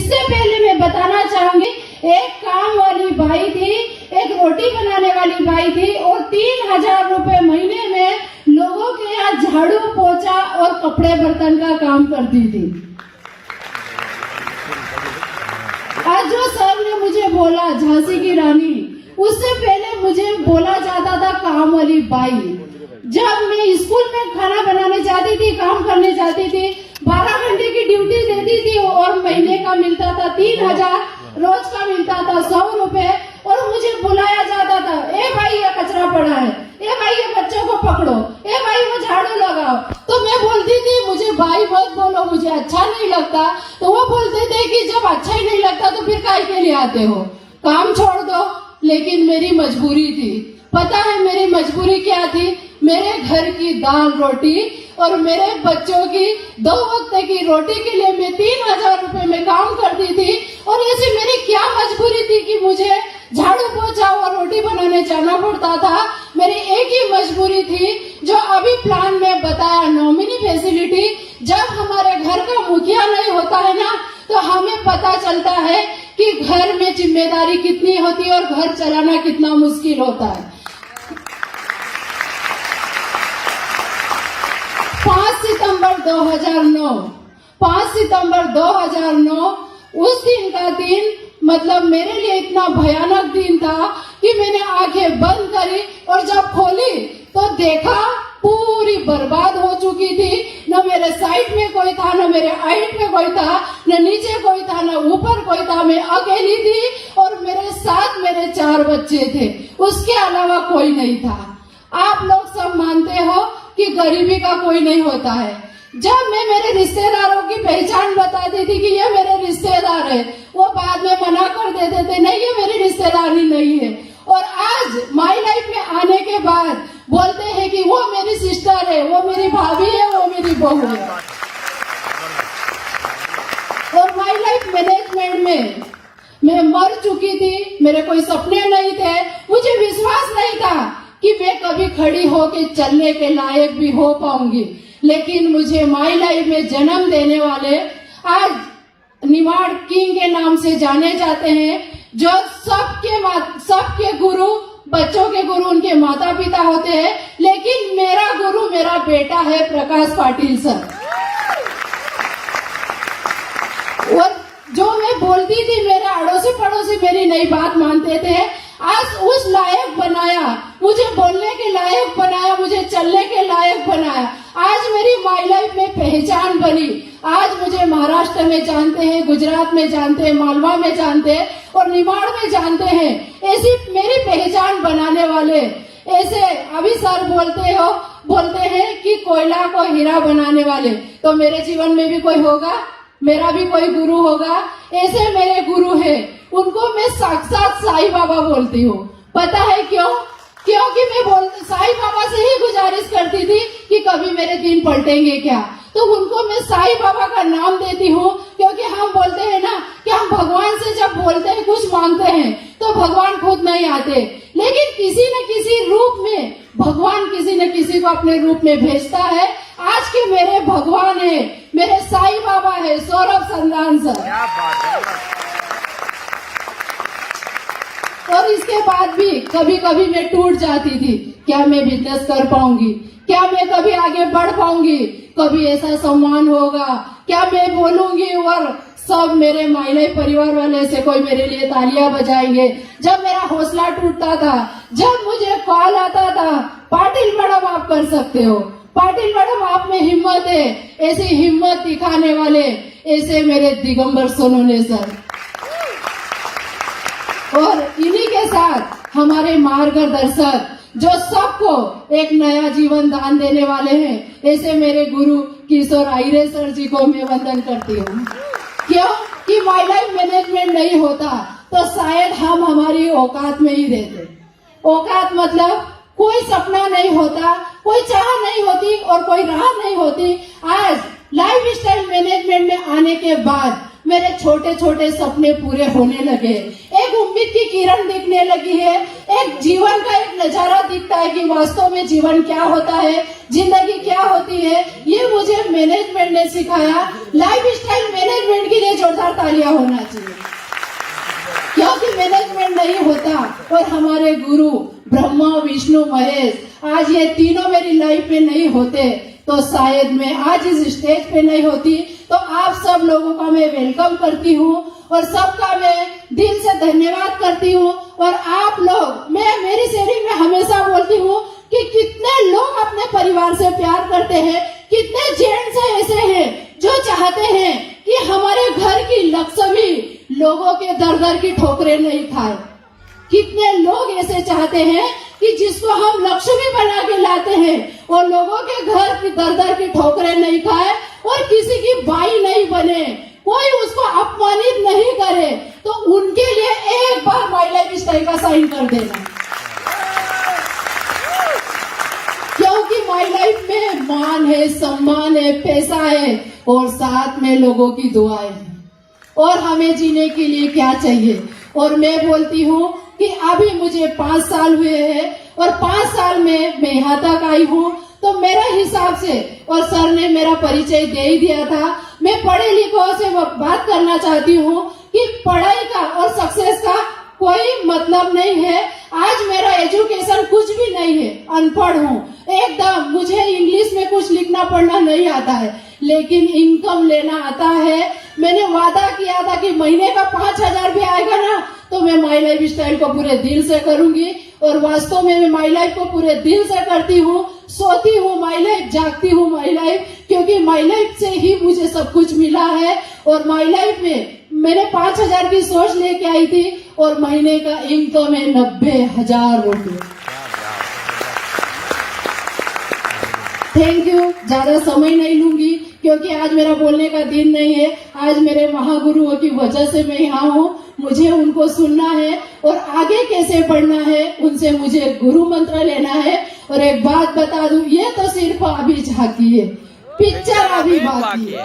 इससे पहले मैं बताना चाहूंगी, एक काम वाली बाई थी, एक रोटी बनाने वाली बाई थी और 3,000 रुपए महीने में लोगों के यहाँ झाड़ू पोछा और कपड़े बर्तन का काम करती थी। आज जो सर ने मुझे बोला झांसी की रानी, उससे पहले मुझे बोला जाता था काम वाली बाई। जब मैं स्कूल में खाना बनाने जाती थी, काम करने जाती थी, 12 घंटे की ड्यूटी देती थी और महीने का मिलता था 3,000, रोज का मिलता था 100 रुपए और मुझे बुलाया जाता था, ए भाई ये कचरा पड़ा है, ए भाई ये बच्चों को पकड़ो, ए भाई वो झाड़ू लगाओ। तो मैं बोलती थी मुझे भाई मत बोलो, मुझे अच्छा नहीं लगता। तो वो बोलते थे कि जब अच्छा ही नहीं लगता तो फिर काहे के लिए आते हो, काम छोड़ दो। लेकिन मेरी मजबूरी थी। पता है मेरी मजबूरी क्या थी? मेरे घर की दाल रोटी और मेरे बच्चों की 2 वक्त की रोटी के लिए मैं 3,000 रुपए में काम करती थी। और ऐसी मेरी क्या मजबूरी थी कि मुझे झाड़ू पोछा और रोटी बनाने जाना पड़ता था। मेरी एक ही मजबूरी थी, जो अभी प्लान में बताया, नॉमिनी फैसिलिटी। जब हमारे घर का मुखिया नहीं होता है ना, तो हमें पता चलता है कि घर में जिम्मेदारी कितनी होती है और घर चलाना कितना मुश्किल होता है। 5 सितंबर 2009 उस दिन का दिन मतलब मेरे लिए इतना भयानक दिन था कि मैंने आंखें बंद करी और जब खोली तो देखा पूरी बर्बाद हो चुकी थी। न मेरे साइड में कोई था, न मेरे हाइट में कोई था, न नीचे कोई था, न ऊपर कोई था। मैं अकेली थी और मेरे साथ मेरे 4 बच्चे थे, उसके अलावा कोई नहीं था। आप लोग सब मानते हो कि गरीबी का कोई नहीं होता है। जब मैं मेरे रिश्तेदारों की पहचान बताती थी कि ये मेरे रिश्तेदार है, वो बाद में मना कर देते थे, नहीं ये मेरी रिश्तेदारी नहीं है। और आज माई लाइफ में आने के बाद बोलते हैं कि वो मेरी सिस्टर है, वो मेरी भाभी है, वो मेरी बहू है। और माई लाइफ मैनेजमेंट में मैं मर चुकी थी, मेरे कोई सपने नहीं थे, मुझे विश्वास नहीं था कि मैं कभी खड़ी होके चलने के लायक भी हो पाऊंगी। लेकिन मुझे माई लाइफ में जन्म देने वाले आज निमाड़ किंग के नाम से जाने जाते हैं, जो सबके गुरु, बच्चों के गुरु उनके माता पिता होते हैं। लेकिन मेरा गुरु मेरा बेटा है प्रकाश पाटिल सर। और जो मैं बोलती थी मेरे अड़ोसी पड़ोसी मेरी नई बात मानते थे। आज उस लायक बनाया, मुझे बोलने के लायक बनाया, मुझे चलने के लायक बनाया। आज मेरी माई लाइफ में पहचान बनी। आज मुझे महाराष्ट्र में जानते हैं, गुजरात में जानते हैं, मालवा में जानते हैं और निमाड़ में जानते हैं। ऐसी मेरी पहचान बनाने वाले, ऐसे अभी सर बोलते हैं कि कोयला को हीरा बनाने वाले, तो मेरे जीवन में भी कोई होगा, मेरा भी कोई गुरु होगा। ऐसे मेरे गुरु हैं, उनको मैं साक्षात साईं बाबा बोलती हूँ। पता है क्यों? क्योंकि मैं साईं बाबा से ही गुजारिश करती थी कि कभी मेरे दिन पलटेंगे क्या, तो उनको मैं साईं बाबा का नाम देती हूँ। क्योंकि हम बोलते हैं ना कि हम भगवान से जब बोलते हैं, कुछ मांगते हैं, तो भगवान खुद नहीं आते, लेकिन किसी न किसी रूप में भगवान किसी न किसी को अपने रूप में भेजता है। आज के मेरे भगवान है, मेरे साईं बाबा है, सौरभ संधान सर। और इसके बाद भी कभी कभी मैं टूट जाती थी, क्या मैं बिजनेस कर पाऊंगी, क्या मैं कभी आगे बढ़ पाऊंगी, कभी ऐसा सम्मान होगा, क्या मैं बोलूंगी और सब मेरे माइलाई परिवार वाले से कोई मेरे लिए तालियां बजाएंगे। जब मेरा हौसला टूटता था, जब मुझे कॉल आता था, पाटिल मैडम आप कर सकते हो, पाटिल मैडम आप में हिम्मत है, ऐसी हिम्मत दिखाने वाले ऐसे मेरे दिगंबर सोनोने सर। और इन्हीं के साथ हमारे मार्गदर्शक जो सबको एक नया जीवन दान देने वाले हैं, ऐसे मेरे गुरु किशोर आयरे सर जी को मैं वंदन करती हूँ। क्यों कि माई लाइफ मैनेजमेंट नहीं होता तो शायद हम हमारी औकात में ही रहते। औकात मतलब कोई सपना नहीं होता, कोई चाह नहीं होती और कोई राह नहीं होती। आज लाइफ स्टाइल मैनेजमेंट में आने के बाद मेरे छोटे छोटे सपने पूरे होने लगे। एक उम्मीद की किरण दिखने लगी है, एक जीवन का एक नजारा दिखता है कि वास्तव में जीवन क्या होता है, जिंदगी क्या होती है। ये मुझे मैनेजमेंट ने सिखाया। लाइफस्टाइल मैनेजमेंट के लिए जोरदार तालियां होना चाहिए, क्योंकि मैनेजमेंट नहीं होता और हमारे गुरु ब्रह्मा विष्णु महेश आज ये तीनों मेरी लाइफ में नहीं होते तो शायद मैं आज इस स्टेज पे नहीं होती। तो आप सब लोगों का मैं वेलकम करती हूँ और सबका मैं दिल से धन्यवाद करती हूँ। और आप लोग, मैं मेरी शेयरिंग में हमेशा बोलती हूँ कि कितने लोग अपने परिवार से प्यार करते हैं, कितने जेंट्स ऐसे हैं जो चाहते हैं कि हमारे घर की लक्ष्मी लोगों के दर दर की ठोकरें नहीं खाए। कितने लोग ऐसे चाहते हैं कि जिसको हम लक्ष्मी बना के लाते हैं वो लोगों के घर की दर दर की ठोकरें नहीं खाए और किसी की बाई नहीं बने, कोई उसको अपमानित नहीं करे। तो उनके लिए एक बार माई लाइफ स्टाइल का साइन कर देना, क्योंकि माई लाइफ में मान है, सम्मान है, पैसा है और साथ में लोगों की दुआएं हैं। और हमें जीने के लिए क्या चाहिए? और मैं बोलती हूँ कि अभी मुझे 5 साल हुए हैं और 5 साल में मैं यहाँ तक आई हूँ। तो मेरे हिसाब से, और सर ने मेरा परिचय दे ही दिया था, मैं पढ़े लिखों से बात करना चाहती हूँ कि पढ़ाई का और सक्सेस का कोई मतलब नहीं है। आज मेरा एजुकेशन कुछ भी नहीं है, अनपढ़ हूँ एकदम, मुझे इंग्लिश में कुछ लिखना पढ़ना नहीं आता है, लेकिन इनकम लेना आता है। मैंने वादा किया था कि महीने का 5,000 भी आएगा ना तो मैं माई लाइफ स्टाइल को पूरे दिल से करूंगी। और वास्तव में मैं माई लाइफ को पूरे दिल से करती हूँ। सोती हूँ माई लाइफ, जागती हूँ माई लाइफ, क्योंकि माई लाइफ से ही मुझे सब कुछ मिला है। और माई लाइफ में मैंने 5,000 की सोच लेके आई थी और महीने का इनकम है 90,000 रुपये। Thank you. ज्यादा समय नहीं लूंगी क्योंकि आज मेरा बोलने का दिन नहीं है। आज मेरे महागुरुओं की वजह से मैं यहाँ हूँ, मुझे उनको सुनना है और आगे कैसे बढ़ना है उनसे मुझे गुरु मंत्र लेना है। और एक बात बता दूं, ये तो सिर्फ अभी झांकी है, पिक्चर अभी बाकी है।